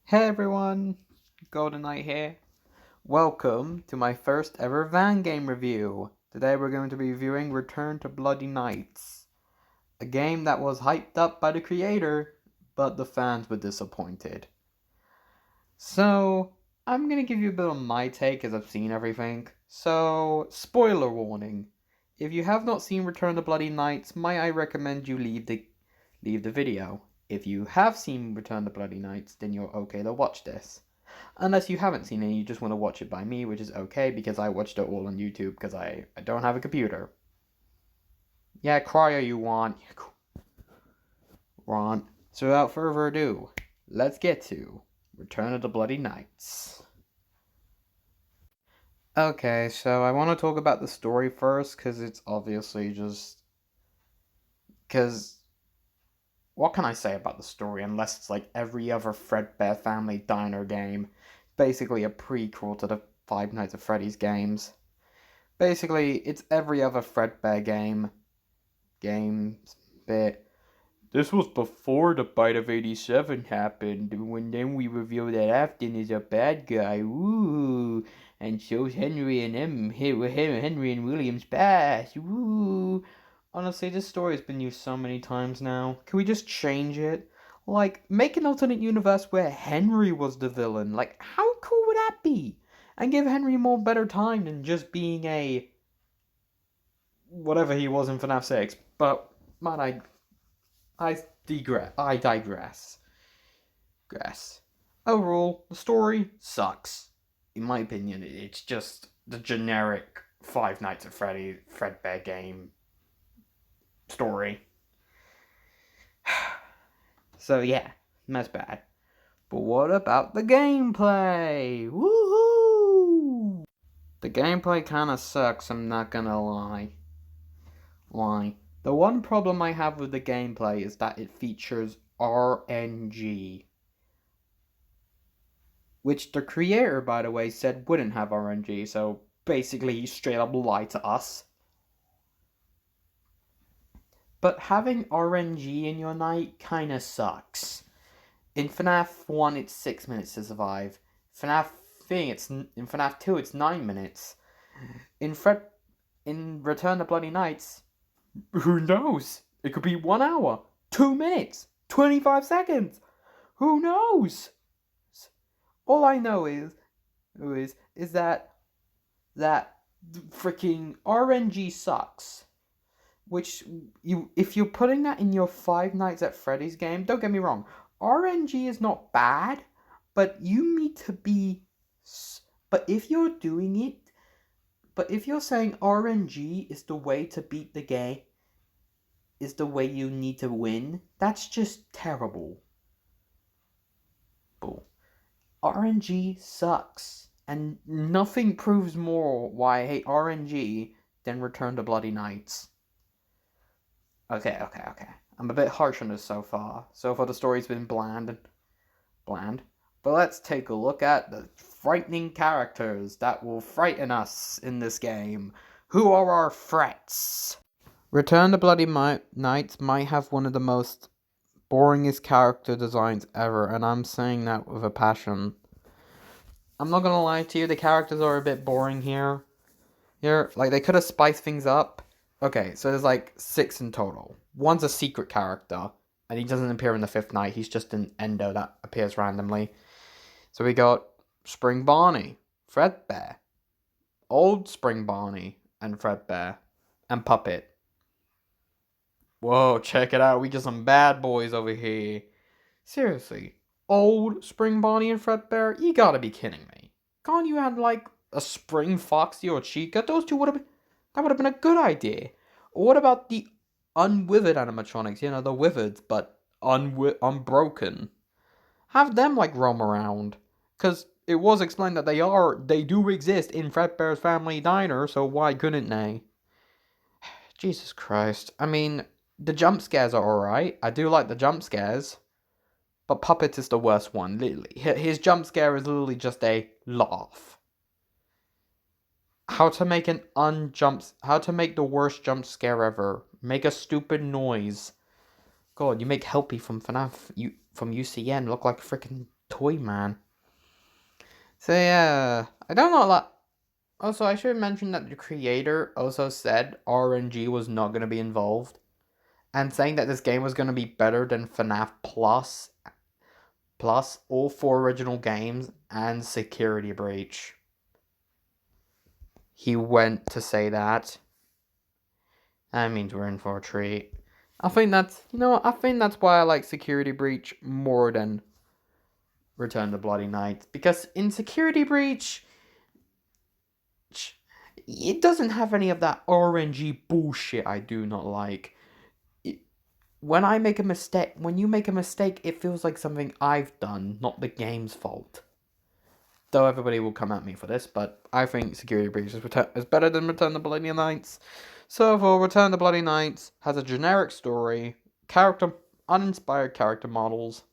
Hey everyone, Golden Knight here. Welcome to my first ever Van game review. Today we're going to be reviewing Return to Bloody Nights, a game that was hyped up by the creator, but the fans were disappointed. So, I'm gonna give you a bit of my take as I've seen everything. So, spoiler warning. If you have not seen Return to Bloody Nights, might I recommend you leave the video. If you have seen Return to Bloody Nights, then you're okay to watch this. Unless you haven't seen it and you just want to watch it by me, which is okay because I watched it all on YouTube because I don't have a computer. Yeah, cry all you want. Want. So without further ado, let's get to Return of the Bloody Nights. Okay, so I want to talk about the story first because it's obviously just. Because. What can I say about the story unless it's like every other Fredbear Family Diner game? Basically a prequel to the Five Nights at Freddy's games. Basically, it's every other Fredbear games bit. This was before the Bite of 87 happened, when then we revealed that Afton is a bad guy, woo, and so's Henry and Henry and William's past, woo. Honestly, this story has been used so many times now. Can we just change it? Like, make an alternate universe where Henry was the villain. Like, how cool would that be? And give Henry more better time than just being a whatever he was in FNAF 6. But man, I digress. I digress. Grass. Overall, the story sucks. In my opinion, it's just the generic Five Nights at Fredbear game story. So yeah, that's bad. But what about the gameplay? Woohoo! The gameplay kinda sucks, I'm not gonna lie. Why? The one problem I have with the gameplay is that it features RNG. Which the creator, by the way, said wouldn't have RNG, so basically he straight up lied to us. But having RNG in your night kinda sucks. In FNAF 1, it's 6 minutes to survive. In FNAF 2, it's 9 minutes. In Return to Bloody Nights, who knows? It could be 1 hour, 2 minutes, 25 seconds. Who knows? All I know is that freaking RNG sucks. Which if you're putting that in your Five Nights at Freddy's game, don't get me wrong, RNG is not bad, but you need to be. But if you're doing it, but if you're saying RNG is the way to beat the game, is the way you need to win, that's just terrible. RNG sucks, and nothing proves more why I hate RNG than Return to Bloody Nights. Okay. I'm a bit harsh on this so far. So far the story's been bland. But let's take a look at the frightening characters that will frighten us in this game. Who are our threats? Return to Bloody Nights might have one of the most boringest character designs ever, and I'm saying that with a passion. I'm not gonna lie to you, the characters are a bit boring here. Like, they could have spiced things up. Okay, so there's like 6 in total. One's a secret character, and he doesn't appear in the fifth night. He's just an endo that appears randomly. So we got Spring Barney, Fredbear, Old Spring Barney, and Fredbear, and Puppet. Whoa, check it out. We got some bad boys over here. Seriously, Old Spring Barney and Fredbear? You gotta be kidding me. Can't you add like a Spring Foxy or Chica? Those two would have been. That would have been a good idea. Or what about the unwithered animatronics? You know, the withered, but unbroken. Have them, like, roam around. Because it was explained that they do exist in Fredbear's Family Diner, so why couldn't they? Jesus Christ. I mean, the jump scares are alright. I do like the jump scares. But Puppet is the worst one, literally. His jump scare is literally just a laugh. How to make the worst jump scare ever. Make a stupid noise. God, you make Helpy from FNAF, from UCN look like a freaking Toyman. So yeah, I don't know a lot. Also, I should mention that the creator also said RNG was not going to be involved, and saying that this game was going to be better than FNAF plus all four original games and Security Breach. He went to say that. That means we're in for a treat. I think that's why I like Security Breach more than Return to Bloody Nights, because in Security Breach, it doesn't have any of that RNG bullshit I do not like. When you make a mistake, it feels like something I've done, not the game's fault. Though everybody will come at me for this, but I think Security Breach is better than Return to Bloody Nights. So for Return to Bloody Nights has a generic story, uninspired character models.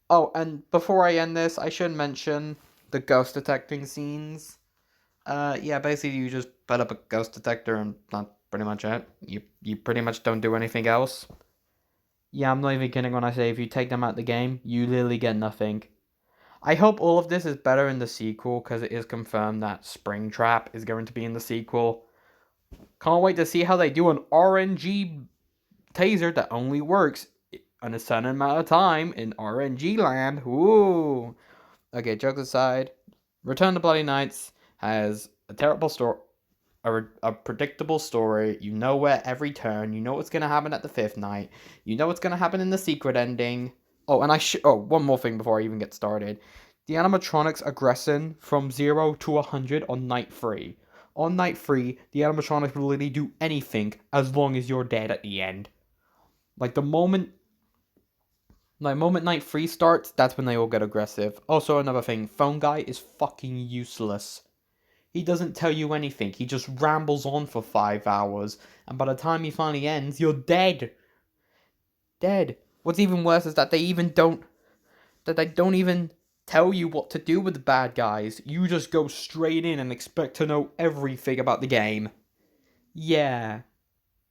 Oh, and before I end this, I should mention the ghost detecting scenes. Yeah, basically you just put up a ghost detector and that's pretty much it. You pretty much don't do anything else. Yeah, I'm not even kidding when I say if you take them out the game, you literally get nothing. I hope all of this is better in the sequel, because it is confirmed that Springtrap is going to be in the sequel. Can't wait to see how they do an RNG taser that only works in a certain amount of time in RNG land. Ooh. Okay, jokes aside, Return to Bloody Nights has a terrible story, a predictable story. You know where every turn. You know what's gonna happen at the fifth night. You know what's gonna happen in the secret ending. Oh, and one more thing before I even get started. The animatronics aggressing from 0 to 100 on night 3. On night 3, the animatronics will literally do anything as long as you're dead at the end. Like moment night 3 starts, that's when they all get aggressive. Also, another thing, Phone Guy is fucking useless. He doesn't tell you anything. He just rambles on for 5 hours, and by the time he finally ends, you're dead. Dead. What's even worse is that they don't even tell you what to do with the bad guys. You just go straight in and expect to know everything about the game. Yeah.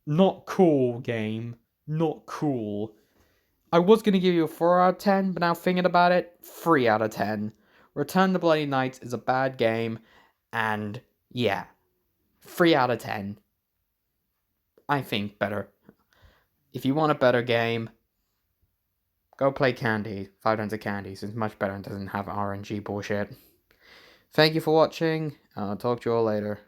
Not cool, game. Not cool. I was going to give you a 4 out of 10, but now thinking about it, 3 out of 10. Return to Bloody Nights is a bad game, and yeah, 3 out of 10. I think better. If you want a better game, go play Candy. 5 Tons of Candies. It's much better and doesn't have RNG bullshit. Thank you for watching. I'll talk to you all later.